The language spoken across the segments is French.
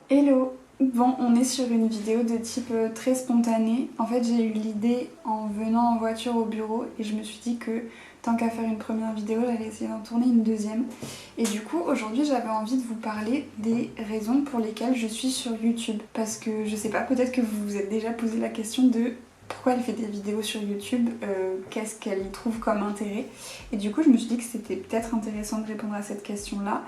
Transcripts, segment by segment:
Hello! Bon, on est sur une vidéo de type très spontané. En fait, j'ai eu l'idée en venant en voiture au bureau et je me suis dit que tant qu'à faire une première vidéo, j'allais essayer d'en tourner une deuxième. Et du coup, aujourd'hui, j'avais envie de vous parler des raisons pour lesquelles je suis sur YouTube. Parce que je sais pas, peut-être que vous vous êtes déjà posé la question de pourquoi elle fait des vidéos sur YouTube, qu'est-ce qu'elle y trouve comme intérêt. Et du coup, je me suis dit que c'était peut-être intéressant de répondre à cette question-là.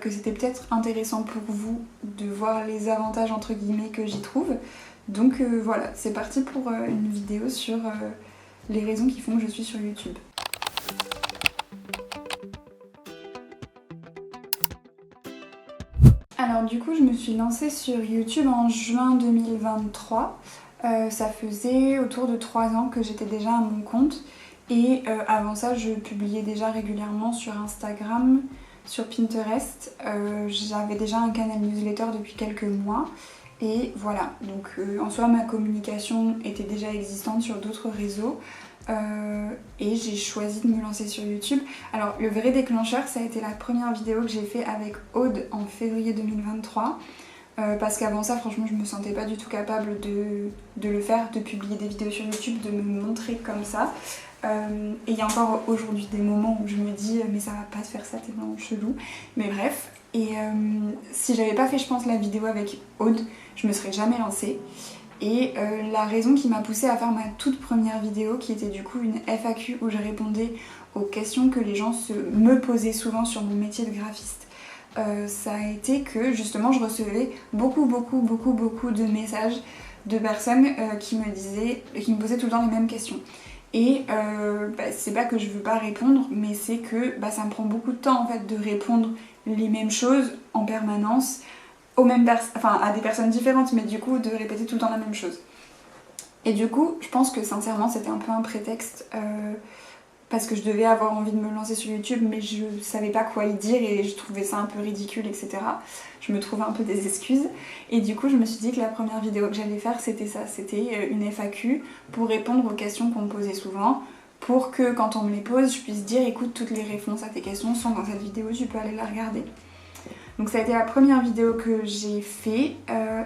Que c'était peut-être intéressant pour vous de voir les avantages entre guillemets que j'y trouve. Donc voilà, c'est parti pour une vidéo sur les raisons qui font que je suis sur YouTube. Alors du coup, je me suis lancée sur YouTube en juin 2023. Ça faisait autour de 3 ans que j'étais déjà à mon compte. Et avant ça, je publiais déjà régulièrement sur Instagram, sur Pinterest. J'avais déjà un canal newsletter depuis quelques mois. Et voilà, donc en soi, ma communication était déjà existante sur d'autres réseaux. Et j'ai choisi de me lancer sur YouTube. Alors le vrai déclencheur, ça a été la première vidéo que j'ai fait avec Aude en février 2023. Parce qu'avant ça, franchement, je me sentais pas du tout capable de le faire, de publier des vidéos sur YouTube, de me montrer comme ça. Et il y a encore aujourd'hui des moments où je me dis mais ça va pas se faire ça, t'es vraiment chelou. Mais bref, et si j'avais pas fait, je pense, la vidéo avec Aude, je me serais jamais lancée. Et la raison qui m'a poussée à faire ma toute première vidéo, qui était du coup une FAQ où je répondais aux questions que les gens me posaient souvent sur mon métier de graphiste, ça a été que justement je recevais beaucoup de messages de personnes qui me posaient tout le temps les mêmes questions. Et c'est pas que je veux pas répondre, mais c'est que ça me prend beaucoup de temps en fait de répondre les mêmes choses en permanence à des personnes différentes, mais du coup de répéter tout le temps la même chose. Et du coup, je pense que sincèrement c'était un peu un prétexte parce que je devais avoir envie de me lancer sur YouTube, mais je savais pas quoi y dire et je trouvais ça un peu ridicule, etc. Je me trouvais un peu des excuses. Et du coup, je me suis dit que la première vidéo que j'allais faire, c'était ça. C'était une FAQ pour répondre aux questions qu'on me posait souvent, pour que quand on me les pose, je puisse dire écoute, toutes les réponses à tes questions sont dans cette vidéo, tu peux aller la regarder. Donc ça a été la première vidéo que j'ai fait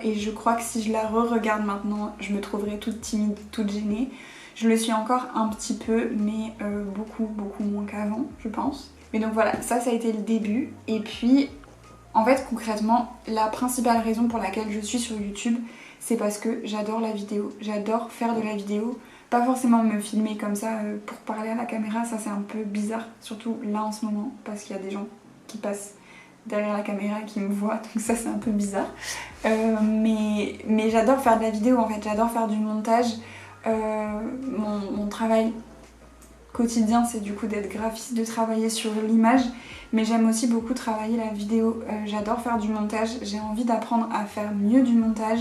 et je crois que si je la re-regarde maintenant, je me trouverai toute timide, toute gênée. Je le suis encore un petit peu, mais beaucoup moins qu'avant, je pense. Mais donc voilà, ça a été le début. Et puis, en fait, concrètement, la principale raison pour laquelle je suis sur YouTube, c'est parce que j'adore la vidéo. J'adore faire de la vidéo. Pas forcément me filmer comme ça pour parler à la caméra, ça c'est un peu bizarre. Surtout là en ce moment, parce qu'il y a des gens qui passent derrière la caméra qui me voient, donc ça c'est un peu bizarre. Mais j'adore faire de la vidéo en fait, j'adore faire du montage. Mon travail quotidien c'est du coup d'être graphiste, de travailler sur l'image, mais j'aime aussi beaucoup travailler la vidéo. J'adore faire du montage, j'ai envie d'apprendre à faire mieux du montage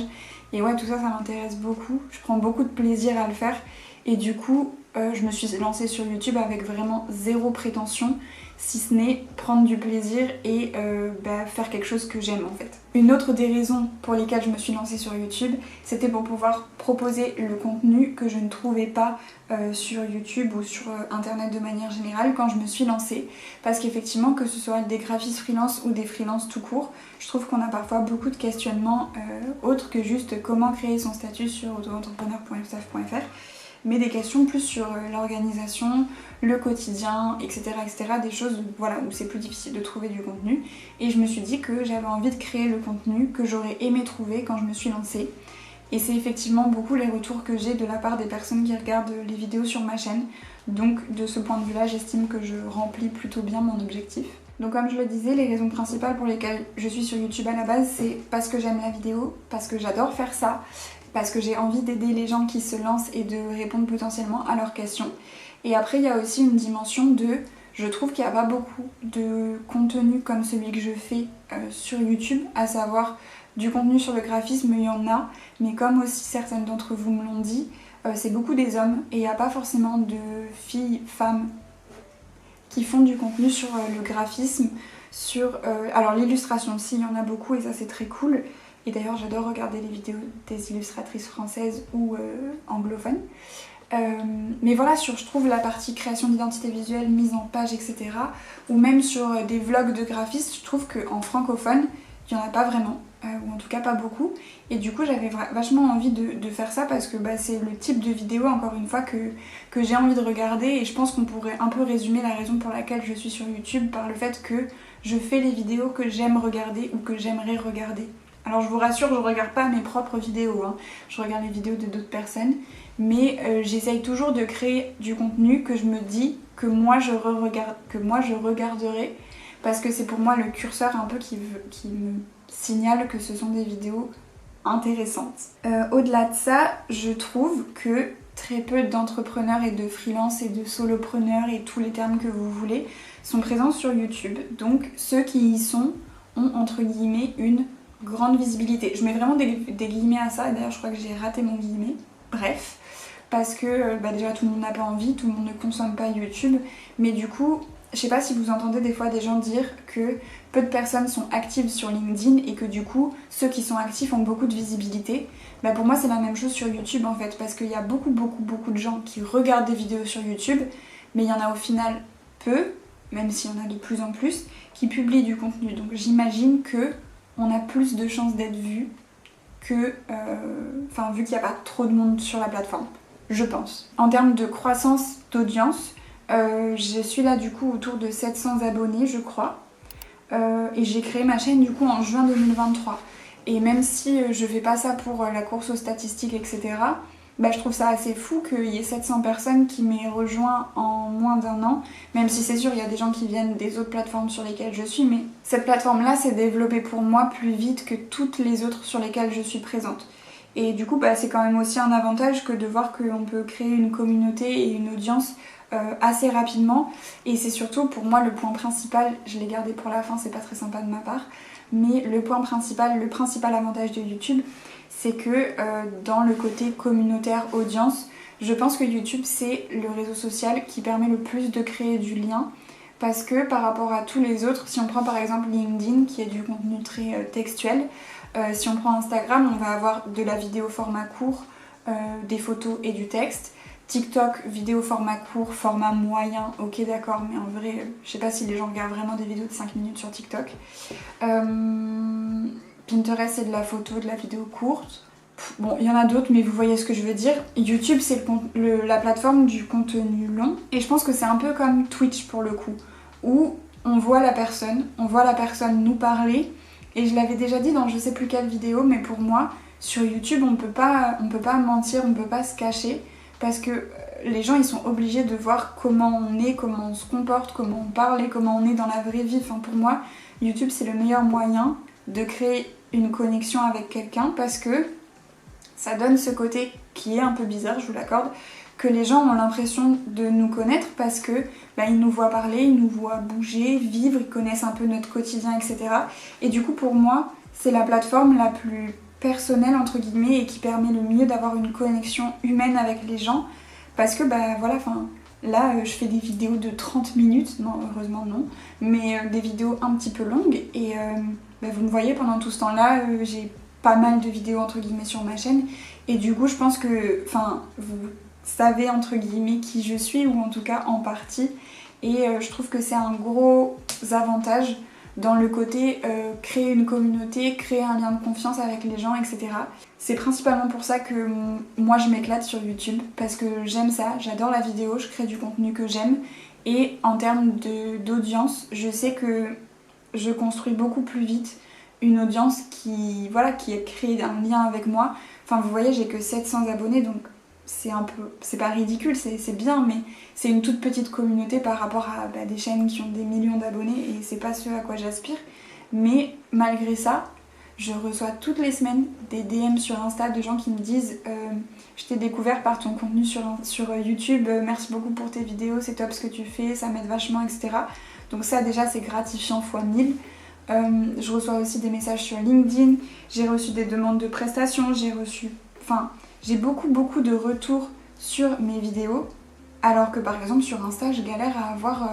et ouais, tout ça m'intéresse beaucoup, je prends beaucoup de plaisir à le faire et du coup je me suis lancée sur YouTube avec vraiment zéro prétention, si ce n'est prendre du plaisir et faire quelque chose que j'aime en fait. Une autre des raisons pour lesquelles je me suis lancée sur YouTube, c'était pour pouvoir proposer le contenu que je ne trouvais pas sur YouTube ou sur internet de manière générale quand je me suis lancée. Parce qu'effectivement, que ce soit des graphistes freelance ou des freelances tout court, je trouve qu'on a parfois beaucoup de questionnements autres que juste comment créer son statut sur autoentrepreneur.fr, mais des questions plus sur l'organisation, le quotidien, etc. Des choses où c'est plus difficile de trouver du contenu. Et je me suis dit que j'avais envie de créer le contenu que j'aurais aimé trouver quand je me suis lancée. Et c'est effectivement beaucoup les retours que j'ai de la part des personnes qui regardent les vidéos sur ma chaîne. Donc de ce point de vue-là, j'estime que je remplis plutôt bien mon objectif. Donc comme je le disais, les raisons principales pour lesquelles je suis sur YouTube à la base, c'est parce que j'aime la vidéo, parce que j'adore faire ça, parce que j'ai envie d'aider les gens qui se lancent et de répondre potentiellement à leurs questions. Et après, il y a aussi une dimension de... Je trouve qu'il n'y a pas beaucoup de contenu comme celui que je fais sur YouTube, à savoir du contenu sur le graphisme, il y en a, mais comme aussi certaines d'entre vous me l'ont dit, c'est beaucoup des hommes et il n'y a pas forcément de filles, femmes qui font du contenu sur le graphisme, alors l'illustration, si, il y en a beaucoup et ça c'est très cool. Et d'ailleurs j'adore regarder les vidéos des illustratrices françaises ou anglophones. Mais voilà, je trouve la partie création d'identité visuelle, mise en page, etc. ou même sur des vlogs de graphistes, je trouve qu'en francophone, il n'y en a pas vraiment, ou en tout cas pas beaucoup. Et du coup j'avais vachement envie de faire ça parce que c'est le type de vidéo, encore une fois, que j'ai envie de regarder. Et je pense qu'on pourrait un peu résumer la raison pour laquelle je suis sur YouTube par le fait que je fais les vidéos que j'aime regarder ou que j'aimerais regarder. Alors je vous rassure, je regarde pas mes propres vidéos, hein. Je regarde les vidéos de d'autres personnes, mais j'essaye toujours de créer du contenu que je me dis que moi je regarderai, parce que c'est pour moi le curseur un peu qui me signale que ce sont des vidéos intéressantes. Au-delà de ça, je trouve que très peu d'entrepreneurs et de freelance et de solopreneurs et tous les termes que vous voulez sont présents sur YouTube. Donc ceux qui y sont ont entre guillemets une grande visibilité. Je mets vraiment des guillemets à ça, et d'ailleurs je crois que j'ai raté mon guillemet. Bref, parce que déjà tout le monde n'a pas envie, tout le monde ne consomme pas YouTube, mais du coup, je sais pas si vous entendez des fois des gens dire que peu de personnes sont actives sur LinkedIn et que du coup, ceux qui sont actifs ont beaucoup de visibilité. Pour moi c'est la même chose sur YouTube en fait, parce qu'il y a beaucoup de gens qui regardent des vidéos sur YouTube, mais il y en a au final peu, même s'il y en a de plus en plus, qui publient du contenu. Donc j'imagine que on a plus de chances d'être vu que, vu qu'il n'y a pas trop de monde sur la plateforme, je pense. En termes de croissance d'audience, je suis là du coup autour de 700 abonnés je crois, et j'ai créé ma chaîne du coup en juin 2023. Et même si je fais pas ça pour la course aux statistiques, etc., je trouve ça assez fou qu'il y ait 700 personnes qui m'aient rejoint en moins d'un an, même si c'est sûr il y a des gens qui viennent des autres plateformes sur lesquelles je suis, mais cette plateforme-là s'est développée pour moi plus vite que toutes les autres sur lesquelles je suis présente. Et du coup c'est quand même aussi un avantage que de voir qu'on peut créer une communauté et une audience assez rapidement. Et c'est surtout pour moi le point principal, je l'ai gardé pour la fin, c'est pas très sympa de ma part, mais le principal avantage de YouTube, c'est que dans le côté communautaire audience, je pense que YouTube c'est le réseau social qui permet le plus de créer du lien, parce que par rapport à tous les autres, si on prend par exemple LinkedIn qui est du contenu très textuel, si on prend Instagram, on va avoir de la vidéo format court, des photos et du texte. TikTok, vidéo format court, format moyen, ok d'accord, mais en vrai, je sais pas si les gens regardent vraiment des vidéos de 5 minutes sur TikTok. Pinterest, c'est de la photo, de la vidéo courte. Bon, il y en a d'autres, mais vous voyez ce que je veux dire. YouTube, c'est la plateforme du contenu long. Et je pense que c'est un peu comme Twitch pour le coup, où on voit la personne nous parler. Et je l'avais déjà dit dans je sais plus quelle vidéo, mais pour moi, sur YouTube, on peut pas mentir, on peut pas se cacher. Parce que les gens ils sont obligés de voir comment on est, comment on se comporte, comment on parle et comment on est dans la vraie vie. Pour moi, YouTube c'est le meilleur moyen de créer une connexion avec quelqu'un, parce que ça donne ce côté qui est un peu bizarre, je vous l'accorde, que les gens ont l'impression de nous connaître parce que ils nous voient parler, ils nous voient bouger, vivre, ils connaissent un peu notre quotidien, etc. Et du coup pour moi, c'est la plateforme la plus personnelle entre guillemets et qui permet le mieux d'avoir une connexion humaine avec les gens, parce que là je fais des vidéos de 30 minutes, non heureusement non, mais des vidéos un petit peu longues et vous me voyez pendant tout ce temps là, j'ai pas mal de vidéos entre guillemets sur ma chaîne, et du coup je pense que vous savez entre guillemets qui je suis, ou en tout cas en partie, et je trouve que c'est un gros avantage dans le côté créer une communauté, créer un lien de confiance avec les gens, etc. C'est principalement pour ça que moi je m'éclate sur YouTube, parce que j'aime ça, j'adore la vidéo, je crée du contenu que j'aime, et en termes d'audience, je sais que je construis beaucoup plus vite une audience qui a créé un lien avec moi. Vous voyez, j'ai que 700 abonnés, donc c'est pas ridicule, c'est bien, mais c'est une toute petite communauté par rapport à des chaînes qui ont des millions d'abonnés, et c'est pas ce à quoi j'aspire. Mais malgré ça, je reçois toutes les semaines des DM sur Insta de gens qui me disent je t'ai découvert par ton contenu sur YouTube, merci beaucoup pour tes vidéos, c'est top ce que tu fais, ça m'aide vachement, etc. Donc ça déjà c'est gratifiant fois 1000. Je reçois aussi des messages sur LinkedIn, j'ai reçu des demandes de prestations, j'ai beaucoup de retours sur mes vidéos, alors que par exemple sur Insta je galère à avoir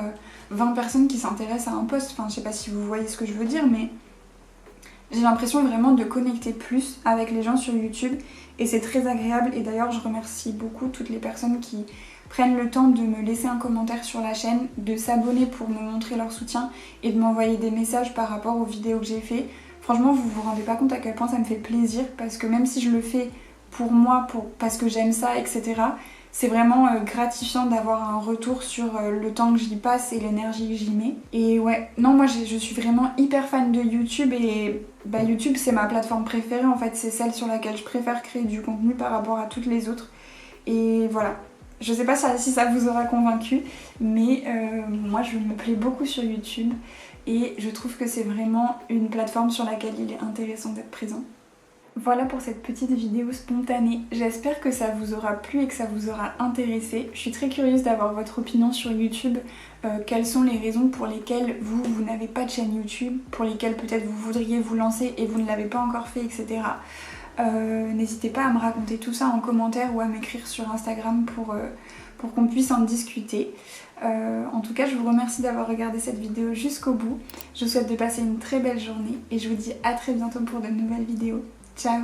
20 personnes qui s'intéressent à un post. Je sais pas si vous voyez ce que je veux dire, mais j'ai l'impression vraiment de connecter plus avec les gens sur YouTube, et c'est très agréable. Et d'ailleurs je remercie beaucoup toutes les personnes qui prennent le temps de me laisser un commentaire sur la chaîne, de s'abonner pour me montrer leur soutien et de m'envoyer des messages par rapport aux vidéos que j'ai fait. Franchement, vous vous rendez pas compte à quel point ça me fait plaisir parce que même si je le fais pour moi, parce que j'aime ça, etc., c'est vraiment gratifiant d'avoir un retour sur le temps que j'y passe et l'énergie que j'y mets. Et ouais, non, moi je suis vraiment hyper fan de YouTube et YouTube c'est ma plateforme préférée en fait, c'est celle sur laquelle je préfère créer du contenu par rapport à toutes les autres. Et voilà, je sais pas si ça vous aura convaincu, mais moi je me plais beaucoup sur YouTube et je trouve que c'est vraiment une plateforme sur laquelle il est intéressant d'être présent. Voilà pour cette petite vidéo spontanée, j'espère que ça vous aura plu et que ça vous aura intéressé. Je suis très curieuse d'avoir votre opinion sur YouTube, quelles sont les raisons pour lesquelles vous n'avez pas de chaîne YouTube, pour lesquelles peut-être vous voudriez vous lancer et vous ne l'avez pas encore fait, etc. N'hésitez pas à me raconter tout ça en commentaire ou à m'écrire sur Instagram pour qu'on puisse en discuter. En tout cas, je vous remercie d'avoir regardé cette vidéo jusqu'au bout. Je vous souhaite de passer une très belle journée et je vous dis à très bientôt pour de nouvelles vidéos. Ciao!